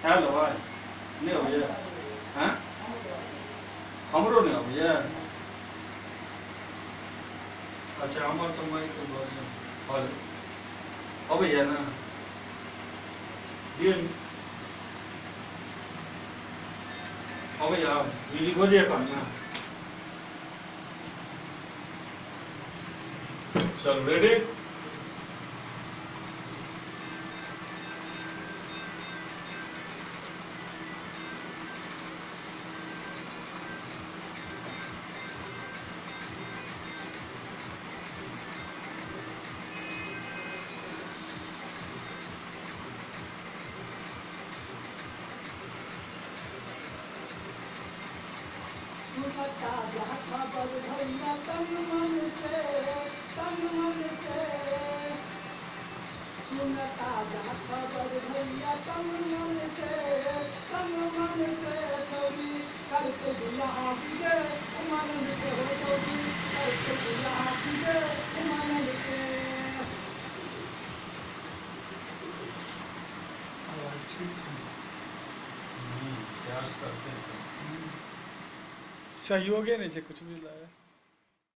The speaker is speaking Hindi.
हेलो भाई नहीं हो भैया हैं हमरो नहीं हो भैया अच्छा हमार तो माइक के बढ़िया हेलो हो भैया ना दिन हो भैया म्यूजिक हो जाए करना चल रेडी सुनता जा खबर भैया तन मन से सुनता जा खबर भैया तन मन से चौबी करके बियाह बिगे उमन से हो चौबी करके बियाह बिगे उमन से ठीक है प्रयास करते हैं सहयोग है नहीं कुछ भी लाया